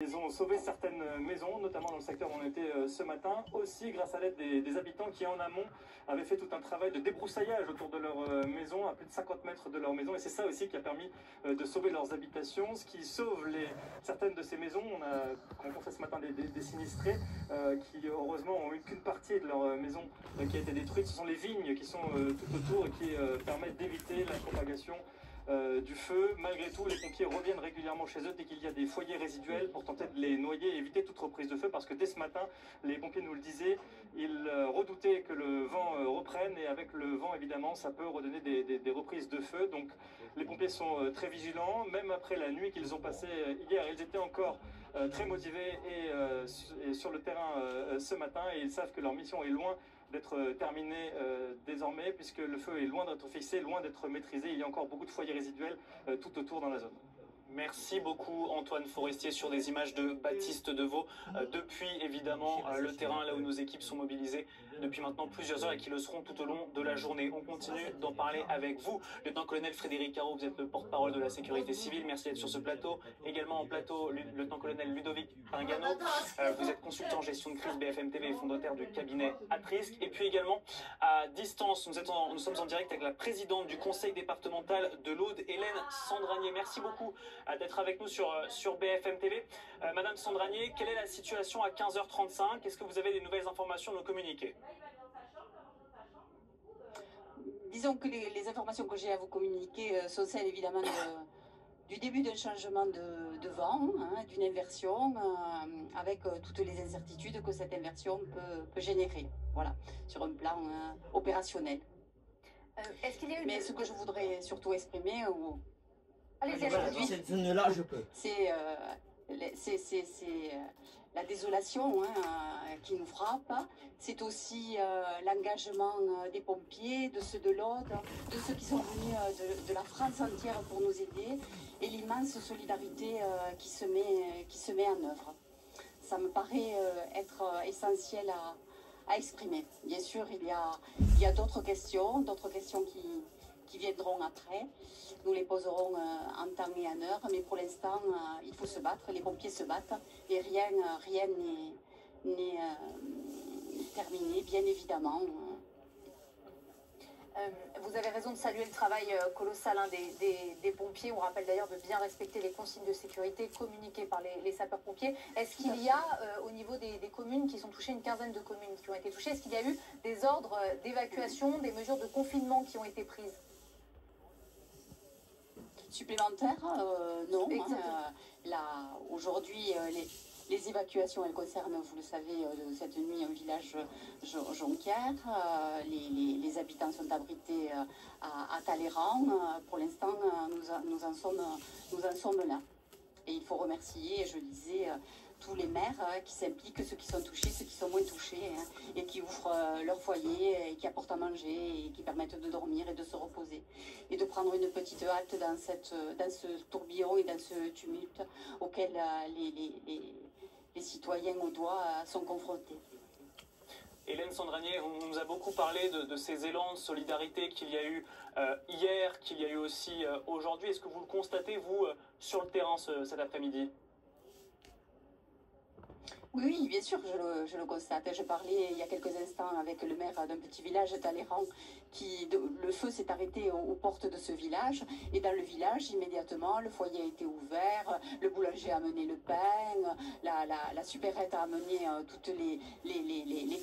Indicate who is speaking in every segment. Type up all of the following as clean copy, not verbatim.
Speaker 1: Ils ont sauvé certaines maisons, notamment dans le secteur où on était ce matin, aussi grâce à l'aide des habitants qui en amont avaient fait tout un travail de débroussaillage autour de leur maison, à plus de 50 mètres de leur maison, et c'est ça aussi qui a permis de sauver leurs habitations, ce qui sauve certaines de ces maisons. On a rencontré ce matin des sinistrés qui heureusement ont eu qu'une partie de leur maison qui a été détruite. Ce sont les vignes qui sont tout autour et qui permettent d'éviter la propagation du feu. Malgré tout, les pompiers reviennent régulièrement chez eux dès qu'il y a des foyers résiduels pour tenter de les noyer et éviter toute reprise de feu, parce que dès ce matin, les pompiers nous le disaient, ils redoutaient que le vent reprenne, et avec le vent évidemment ça peut redonner des reprises de feu. Donc les pompiers sont très vigilants, même après la nuit qu'ils ont passée hier. Ils étaient encore très motivés et sur le terrain ce matin, et ils savent que leur mission est loin d'être terminée désormais, puisque le feu est loin d'être fixé, loin d'être maîtrisé. Il y a encore beaucoup de foyers résiduels tout autour dans la zone.
Speaker 2: Merci beaucoup Antoine Forestier sur des images de Baptiste Deveau depuis évidemment le terrain là où nos équipes sont mobilisées depuis maintenant plusieurs heures et qui le seront tout au long de la journée. On continue d'en parler avec vous. Lieutenant-colonel Frédéric Caro, vous êtes le porte-parole de la sécurité civile. Merci d'être sur ce plateau. Également en plateau, lieutenant-colonel Ludovic Pingano. Vous êtes consultant en gestion de crise BFM TV et fondateur du cabinet Atrisque. Et puis également à distance, nous sommes en direct avec la présidente du conseil départemental de l'Aude, Hélène Sandranier. Merci beaucoup d'être avec nous sur BFM TV. Madame Sandranier, quelle est la situation à 15h35? Est-ce que vous avez des nouvelles informations à nous communiquer?
Speaker 3: Disons que les informations que j'ai à vous communiquer sont celles évidemment du début d'un changement de vent, hein, d'une inversion, avec toutes les incertitudes que cette inversion peut générer, voilà, sur un plan opérationnel.
Speaker 4: Est-ce qu'il y a eu
Speaker 3: Mais ce que je voudrais surtout exprimer,
Speaker 4: allez-y,
Speaker 5: là je peux.
Speaker 3: C'est la désolation qui nous frappe. C'est aussi l'engagement des pompiers, de ceux de l'Aude, de ceux qui sont venus de la France entière pour nous aider, et l'immense solidarité qui se met en œuvre. Ça me paraît être essentiel à exprimer. Bien sûr, il y a d'autres questions qui viendront après. Nous les poserons en temps et en heure, mais pour l'instant, il faut se battre, les pompiers se battent, et rien n'est terminé, bien évidemment.
Speaker 4: Vous avez raison de saluer le travail colossal des pompiers. On rappelle d'ailleurs de bien respecter les consignes de sécurité communiquées par les sapeurs-pompiers. Est-ce qu'il y a, au niveau des communes qui sont touchées, une quinzaine de communes qui ont été touchées, est-ce qu'il y a eu des ordres d'évacuation, des mesures de confinement qui ont été prises?
Speaker 3: Supplémentaire, non. Aujourd'hui, les évacuations, elles concernent, vous le savez, cette nuit, un village Jonquière. Les habitants sont abrités à Talleyrand. Pour l'instant, nous en sommes là. Et il faut remercier, je le disais, tous les maires qui s'impliquent, ceux qui sont touchés, ceux qui sont moins touchés, et qui ouvrent leur foyer, et qui apportent à manger, et qui permettent de dormir et de se reposer. Et de prendre une petite halte dans ce tourbillon et dans ce tumulte auquel les citoyens au doigt sont confrontés.
Speaker 2: Hélène Sandranier, on nous a beaucoup parlé de ces élans de solidarité qu'il y a eu hier, qu'il y a eu aussi aujourd'hui. Est-ce que vous le constatez, vous, sur le terrain cet après-midi?
Speaker 3: Oui, bien sûr, je le constate. Je parlais il y a quelques instants avec le maire d'un petit village, Talleyrand, le feu s'est arrêté aux portes de ce village. Et dans le village, immédiatement, le foyer a été ouvert, le boulanger a amené le pain, la supérette a amené toutes les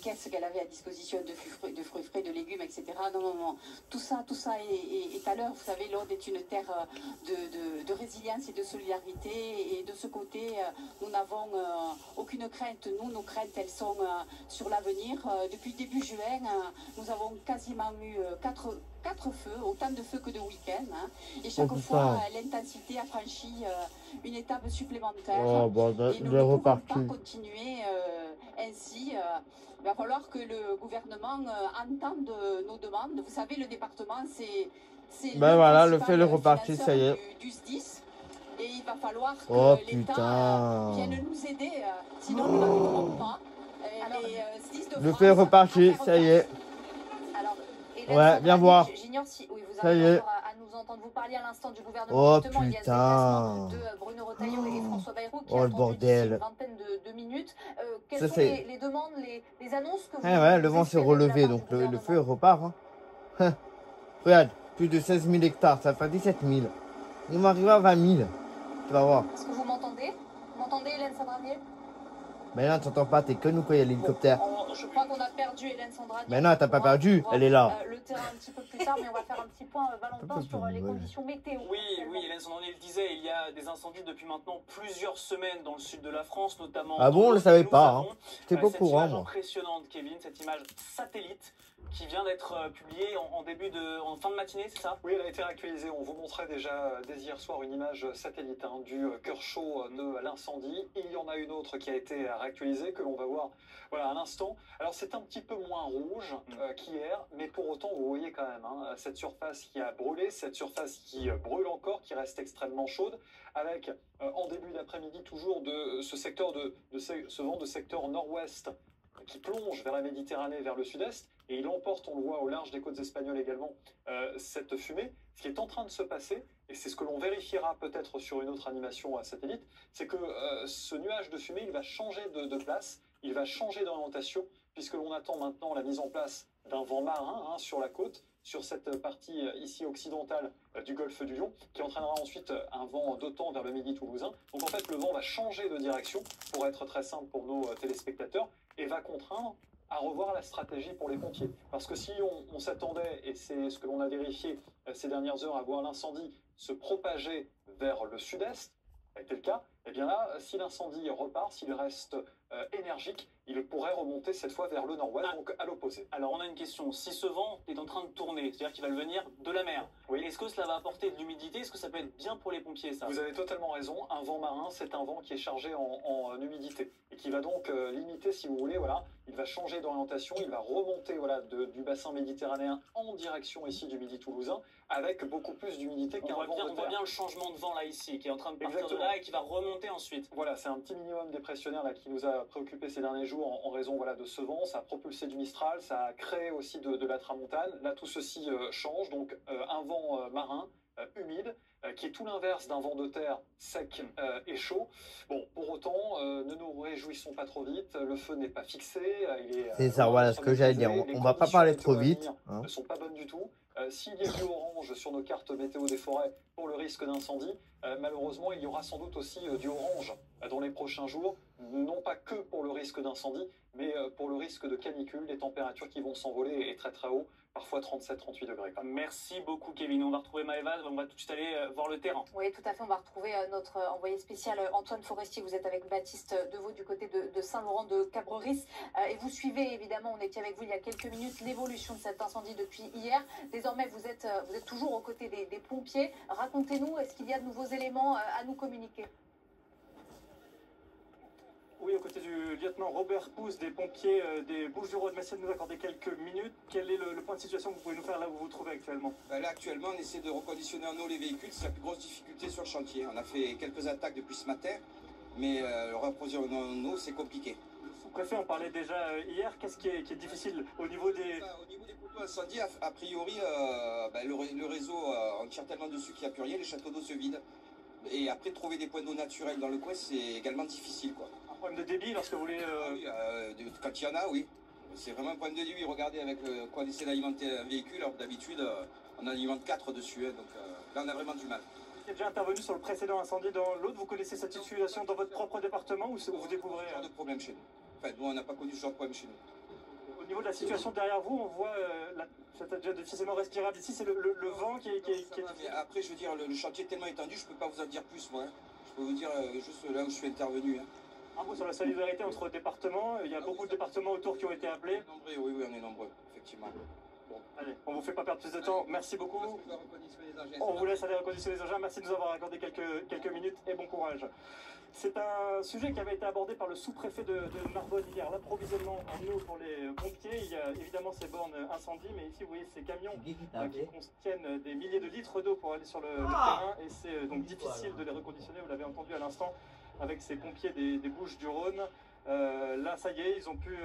Speaker 3: caisses qu'elle avait à disposition de fruits frais, de légumes, etc. Non. Tout ça est à l'heure. Vous savez, l'Aude est une terre de résilience et de solidarité. Et de ce côté, nous n'avons aucune crainte. Nous, nos craintes, elles sont sur l'avenir. Depuis début juin, nous avons quasiment eu 4 feux, autant de feux que de week-end. Et chaque fois, l'intensité a franchi une étape supplémentaire. Et nous ne pouvons pas continuer ainsi. Il va falloir que le gouvernement entende nos demandes. Vous savez, le département, c'est
Speaker 5: le fait le reparti, ça y est.
Speaker 3: Du SDIS. Et il va falloir que l'État vienne nous aider, sinon nous n'arriverons pas.
Speaker 5: Le fait reparti, ça y est.
Speaker 4: Alors,
Speaker 5: ouais, viens voir.
Speaker 4: J'ignore si vous
Speaker 5: ça y est.
Speaker 4: à nous vous entendre. Vous parliez à l'instant du gouvernement.
Speaker 5: Oh
Speaker 4: Justement, il y a ce
Speaker 5: putain.
Speaker 4: déplacement de Bruno Retailleau et François Bayrou qui
Speaker 5: Oh,
Speaker 4: a
Speaker 5: le
Speaker 4: attendu
Speaker 5: bordel.
Speaker 4: une vingtaine de minutes. Quelles
Speaker 5: Ça,
Speaker 4: sont
Speaker 5: c'est-
Speaker 4: les demandes, les annonces que vous
Speaker 5: Ouais, le
Speaker 4: vous
Speaker 5: vent s'est
Speaker 4: espérez de la
Speaker 5: relevé,
Speaker 4: part
Speaker 5: donc
Speaker 4: du
Speaker 5: le feu
Speaker 4: gouvernement?
Speaker 5: repart. Hein. Regarde, plus de 16 000 hectares, ça fait 17 000. On va arriver à 20 000. Tu vas voir.
Speaker 4: Est-ce que vous m'entendez? Vous m'entendez, Hélène Sandradier?
Speaker 5: Mais non, t'entends pas, t'es que nous quand il y a l'hélicoptère.
Speaker 4: Je crois qu'on a perdu Hélène Sandradier.
Speaker 5: Mais non, t'as pas perdu, elle est là.
Speaker 4: Le terrain un petit peu plus tard, mais on va faire un petit point, Valentin, sur les conditions météo.
Speaker 2: Oui, Hélène Sandradier le disait, il y a des incendies depuis maintenant plusieurs semaines dans le sud de la France, notamment.
Speaker 5: Ah bon, on le savait pas. Hein. J'étais pas au courant,
Speaker 2: cette image
Speaker 5: moi.
Speaker 2: impressionnante, Kevin, cette image satellite qui vient d'être publiée en fin de matinée, c'est ça?
Speaker 1: Oui, elle a été réactualisée. On vous montrait déjà dès hier soir une image satellite du cœur chaud de l'incendie. Il y en a une autre qui a été réactualisée, que l'on va voir voilà, à l'instant. Alors c'est un petit peu moins rouge qu'hier, mais pour autant, vous voyez quand même cette surface qui a brûlé, cette surface qui brûle encore, qui reste extrêmement chaude, avec en début d'après-midi toujours de ce secteur ce vent de secteur nord-ouest qui plonge vers la Méditerranée, vers le sud-est, et il emporte, on le voit au large des côtes espagnoles également, cette fumée. Ce qui est en train de se passer, et c'est ce que l'on vérifiera peut-être sur une autre animation satellite, c'est que ce nuage de fumée, il va changer de place, il va changer d'orientation, puisque l'on attend maintenant la mise en place d'un vent marin sur la côte, sur cette partie ici occidentale du golfe du Lion, qui entraînera ensuite un vent d'OTAN vers le midi toulousain. Donc en fait, le vent va changer de direction, pour être très simple pour nos téléspectateurs, et va contraindre à revoir la stratégie pour les pompiers. Parce que si on s'attendait, et c'est ce que l'on a vérifié ces dernières heures, à voir l'incendie se propager vers le sud-est, ça a été le cas, et bien là, si l'incendie repart, s'il reste énergique, il pourrait remonter cette fois vers le nord-ouest, donc à l'opposé.
Speaker 2: Alors on a une question, si ce vent est en train de tourner, c'est-à-dire qu'il va le venir de la mer,
Speaker 1: oui.
Speaker 2: Est-ce que cela va apporter de l'humidité? Est-ce que ça peut être bien pour les pompiers, ça?
Speaker 1: Vous avez totalement raison, un vent marin, c'est un vent qui est chargé en humidité, et qui va donc limiter, si vous voulez, voilà, il va changer d'orientation, il va remonter voilà, du bassin méditerranéen en direction ici du midi toulousain, avec beaucoup plus d'humidité qu'un vent de terre.
Speaker 2: On voit bien le changement de vent là ici, qui est en train de partir
Speaker 1: Exactement.
Speaker 2: de là et qui va remonter ensuite.
Speaker 1: Voilà, c'est un petit minimum dépressionnaire là, qui nous a préoccupé ces derniers jours en raison voilà, de ce vent. Ça a propulsé du Mistral, ça a créé aussi de la tramontane. Là, tout ceci change, donc un vent marin, humide, qui est tout l'inverse d'un vent de terre sec et chaud. Bon, pour autant, ne nous réjouissons pas trop vite, le feu n'est pas fixé.
Speaker 5: C'est ça, voilà ce que j'allais dire. On va pas parler trop vite.
Speaker 1: Hein. Ne sont pas bonnes du tout. S'il y a du orange sur nos cartes météo des forêts pour le risque d'incendie, malheureusement, il y aura sans doute aussi du orange dans les prochains jours, non pas que pour le risque d'incendie, mais pour le risque de canicule, des températures qui vont s'envoler et très très haut, parfois 37-38 degrés.
Speaker 2: Merci beaucoup, Kevin. On va retrouver Maëva, on va tout de suite aller voir le terrain.
Speaker 4: Oui, tout à fait. On va retrouver notre envoyé spécial Antoine Forestier. Vous êtes avec Baptiste Deveau du côté de Saint-Laurent de Cabreris. Et vous suivez, évidemment, on était avec vous il y a quelques minutes, l'évolution de cet incendie depuis hier. Désormais, vous êtes toujours aux côtés des pompiers. Racontez-nous, est-ce qu'il y a de nouveaux éléments à nous communiquer?
Speaker 1: Oui, aux côtés du lieutenant Robert Pousse, des pompiers des Bouches-du-Rhône. Merci de nous accorder quelques minutes. Quel est le point de situation que vous pouvez nous faire là où vous vous trouvez actuellement?
Speaker 6: Là, actuellement, on essaie de reconditionner en eau les véhicules. C'est la plus grosse difficulté sur le chantier. On a fait quelques attaques depuis ce matin, mais le reprovisionnement en eau, c'est compliqué.
Speaker 1: Le sous-préfet en parlait déjà hier. Qu'est-ce qui est difficile au niveau des...
Speaker 6: Au niveau des poteaux incendies, a priori, le réseau, on tire tellement dessus qu'il n'y a plus rien. Les châteaux d'eau se vident. Et après, trouver des points d'eau naturels dans le coin, c'est également difficile, quoi.
Speaker 1: Un problème de débit lorsque vous voulez...
Speaker 6: Oui, quand il y en a, oui. C'est vraiment un problème de débit. Regardez avec quoi on essaie d'alimenter un véhicule. Alors d'habitude, on alimente 4 dessus. Donc là, on a vraiment du mal.
Speaker 1: Vous êtes déjà intervenu sur le précédent incendie dans l'autre. Vous connaissez cette situation dans votre propre département ou vous découvrez...
Speaker 6: Ce genre de problème chez nous. Enfin, nous, on n'a pas connu ce genre de problème chez nous.
Speaker 1: Au niveau de la situation derrière vous, on voit... c'est déjà difficilement respirable. Ici, c'est le vent qui est...
Speaker 6: Après, je veux dire, le chantier est tellement étendu, je ne peux pas vous en dire plus, moi. Je peux vous dire juste là où je suis intervenu.
Speaker 1: Un mot sur la solidarité entre départements. Il y a beaucoup de départements autour qui ont été appelés.
Speaker 6: Oui, on est nombreux, effectivement.
Speaker 1: Bon, allez, on ne vous fait pas perdre plus de temps. Merci beaucoup. On vous laisse aller reconditionner les engins. Merci de nous avoir accordé quelques minutes et bon courage. C'est un sujet qui avait été abordé par le sous-préfet de Narbonne hier, l'approvisionnement en eau pour les pompiers. Il y a évidemment ces bornes incendie, mais ici vous voyez ces camions qui contiennent des milliers de litres d'eau pour aller sur le terrain et c'est donc difficile de les reconditionner, vous l'avez entendu à l'instant avec ces pompiers des Bouches-du-Rhône. Là ça y est, ils ont pu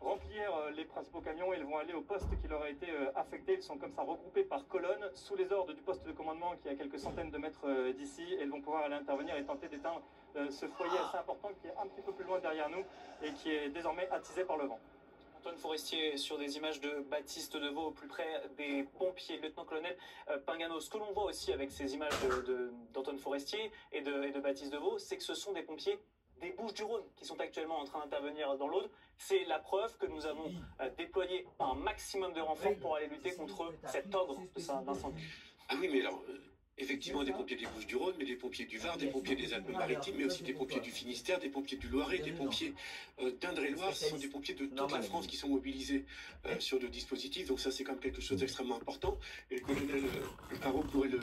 Speaker 1: remplir les principaux camions. Ils vont aller au poste qui leur a été affecté. Ils sont comme ça regroupés par colonne sous les ordres du poste de commandement qui est à quelques centaines de mètres d'ici. Et ils vont pouvoir aller intervenir et tenter d'éteindre ce foyer assez important qui est un petit peu plus loin derrière nous et qui est désormais attisé par le vent.
Speaker 2: Antoine Forestier sur des images de Baptiste Deveau au plus près des pompiers, lieutenant-colonel Pingano. Ce que l'on voit aussi avec ces images d'Antoine Forestier et de Baptiste Deveau, c'est que ce sont des pompiers des Bouches-du-Rhône qui sont actuellement en train d'intervenir dans l'Aude. C'est la preuve que nous avons déployé un maximum de renforts pour aller lutter contre cet ogre d'incendie.
Speaker 7: Ah oui, mais alors, effectivement, des pompiers des Bouches-du-Rhône, mais des pompiers du Var, des pompiers des Alpes-Maritimes, mais aussi des pompiers du Finistère, des pompiers du Loiret, des pompiers d'Indre-et-Loire. Ce sont des pompiers de toute la France qui sont mobilisés sur le dispositif. Donc ça, c'est quand même quelque chose d'extrêmement important. Et le colonel Haro pourrait le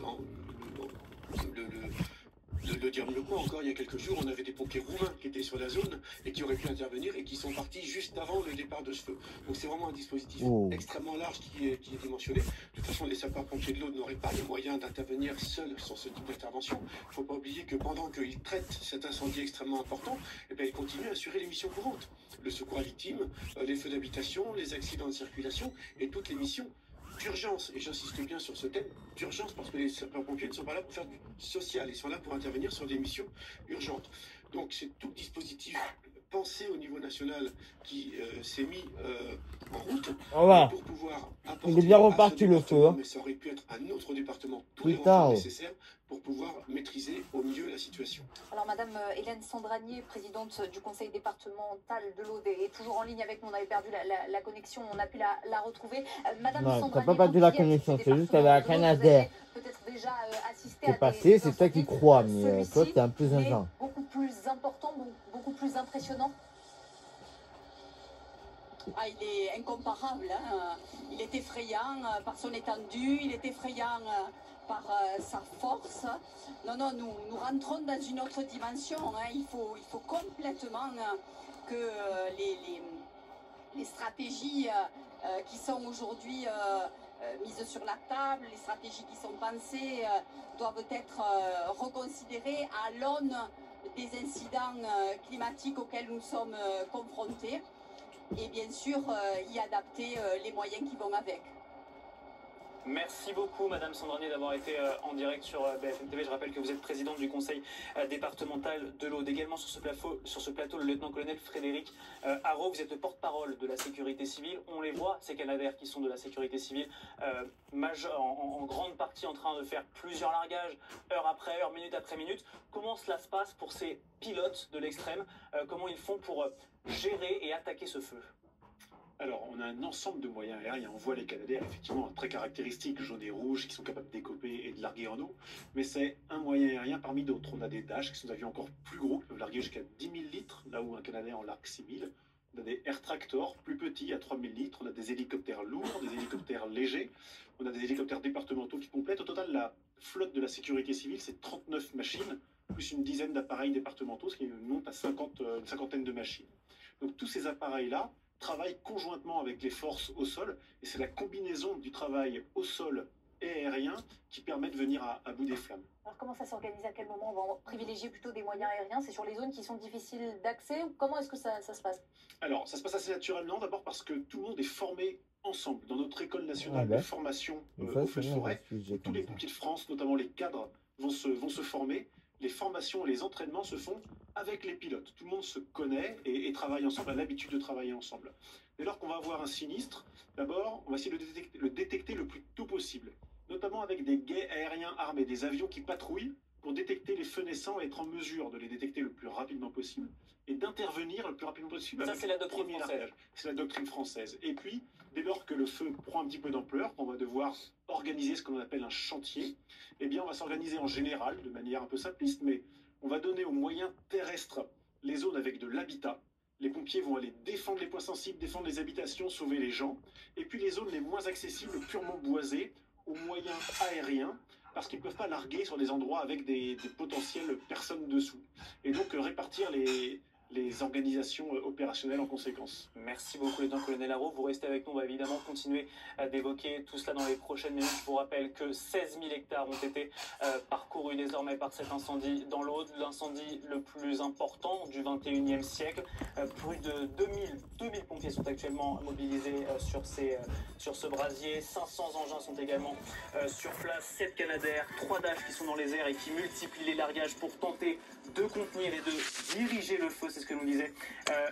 Speaker 7: dire mieux quoi. Encore il y a quelques jours, on avait des pompiers roumains qui étaient sur la zone et qui auraient pu intervenir et qui sont partis juste avant le départ de ce feu. Donc c'est vraiment un dispositif extrêmement large qui est dimensionné. De toute façon, les sapeurs-pompiers de l'Aude n'auraient pas les moyens d'intervenir seuls sur ce type d'intervention. Il ne faut pas oublier que pendant qu'ils traitent cet incendie extrêmement important, eh bien, ils continuent à assurer les missions courantes. Le secours à victimes, les feux d'habitation, les accidents de circulation et toutes les missions d'urgence, et j'insiste bien sur ce thème d'urgence parce que les sapeurs-pompiers ne sont pas là pour faire du social, ils sont là pour intervenir sur des missions urgentes. Donc c'est tout le dispositif pensé au niveau national qui s'est mis en route pour pouvoir apporter.
Speaker 5: Il est bien reparti le feu.
Speaker 7: Mais ça aurait pu être un autre département, tous les renforts nécessaires pour pouvoir maîtriser au mieux la situation.
Speaker 4: Alors Madame Hélène Sandranier, présidente du conseil départemental de l'Aude, est toujours en ligne avec nous. On avait perdu la connexion, on a pu la retrouver. Madame
Speaker 5: Non,
Speaker 4: Sandranier,
Speaker 5: t'as pas perdu la connexion, c'est juste qu'elle a un Canadair.
Speaker 4: Peut-être déjà assisté
Speaker 5: c'est passé, c'est toi qui crois, mais toi t'es un peu zinzin.
Speaker 4: Beaucoup plus important, beaucoup plus impressionnant.
Speaker 3: Ah, il est incomparable, hein. Il est effrayant par son étendue, il est effrayant par sa force. Non, non, nous rentrons dans une autre dimension, hein. Il faut complètement que les stratégies qui sont aujourd'hui mises sur la table, les stratégies qui sont pensées doivent être reconsidérées à l'aune des incidents climatiques auxquels nous sommes confrontés. Et bien sûr, y adapter les moyens qui vont avec.
Speaker 2: Merci beaucoup Madame Sandranier d'avoir été en direct sur BFM TV. Je rappelle que vous êtes présidente du conseil départemental de l'Aude. Également sur ce plateau, le lieutenant-colonel Frédéric Haro. Vous êtes le porte-parole de la sécurité civile. On les voit, ces Canadair qui sont de la sécurité civile, en grande partie en train de faire plusieurs largages, heure après heure, minute après minute. Comment cela se passe pour ces pilotes de l'extrême? Comment ils font pour gérer et attaquer ce feu?
Speaker 8: Alors, on a un ensemble de moyens aériens. On voit les Canadair, effectivement, très caractéristiques, jaunes et rouges, qui sont capables d'écoper et de larguer en eau. Mais c'est un moyen aérien parmi d'autres. On a des Dash, qui sont des avions encore plus gros, qui peuvent larguer jusqu'à 10 000 litres, là où un Canadair en largue 6 000. On a des Air Tractor, plus petits, à 3 000 litres. On a des hélicoptères lourds, des hélicoptères légers. On a des hélicoptères départementaux qui complètent. Au total, la flotte de la sécurité civile, c'est 39 machines, plus une dizaine d'appareils départementaux, ce qui monte à une cinquantaine de machines. Donc tous ces appareils-là travaillent conjointement avec les forces au sol, et c'est la combinaison du travail au sol et aérien qui permet de venir à bout des flammes.
Speaker 4: Alors comment ça s'organise? À quel moment on va privilégier plutôt des moyens aériens? C'est sur les zones qui sont difficiles d'accès? Comment est-ce que ça se passe?
Speaker 8: Alors ça se passe assez naturellement, d'abord parce que tout le monde est formé ensemble. Dans notre école nationale de formation au feu de forêt, tous les pompiers de France, notamment les cadres, vont se former. Les formations et les entraînements se font avec les pilotes. Tout le monde se connaît et travaille ensemble, a l'habitude de travailler ensemble. Dès lors qu'on va avoir un sinistre, d'abord, on va essayer de le détecter le plus tôt possible, notamment avec des guets aériens armés, des avions qui patrouillent pour détecter les feux naissants et être en mesure de les détecter le plus rapidement possible et d'intervenir le plus rapidement possible.
Speaker 2: Ça, c'est la doctrine française.
Speaker 8: C'est la doctrine française. Et puis, dès lors que le feu prend un petit peu d'ampleur, qu'on va devoir organiser ce qu'on appelle un chantier, eh bien, on va s'organiser en général, de manière un peu simpliste, mais on va donner aux moyens terrestres les zones avec de l'habitat. Les pompiers vont aller défendre les points sensibles, défendre les habitations, sauver les gens. Et puis les zones les moins accessibles, purement boisées, aux moyens aériens, parce qu'ils ne peuvent pas larguer sur des endroits avec des potentielles personnes dessous. Et donc répartir les les organisations opérationnelles en conséquence.
Speaker 2: Merci beaucoup, lieutenant-colonel Haro. Vous restez avec nous, on va évidemment continuer d'évoquer tout cela dans les prochaines minutes. Je vous rappelle que 16 000 hectares ont été parcourus désormais par cet incendie dans l'Aude, l'incendie le plus important du 21e siècle. Plus de 2000 pompiers sont actuellement mobilisés sur ce brasier. 500 engins sont également sur place, 7 Canadair, 3 Dash qui sont dans les airs et qui multiplient les largages pour tenter de contenir et de diriger le feu. C'est ce que nous disaient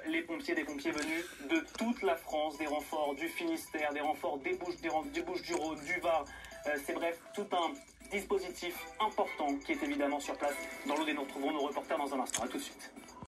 Speaker 2: les pompiers, des pompiers venus de toute la France, des renforts du Finistère, des renforts du Bouches-du-Rhône, du Var. C'est bref, tout un dispositif important qui est évidemment sur place dans l'Aude et nous retrouverons nos reporters dans un instant. À tout de suite.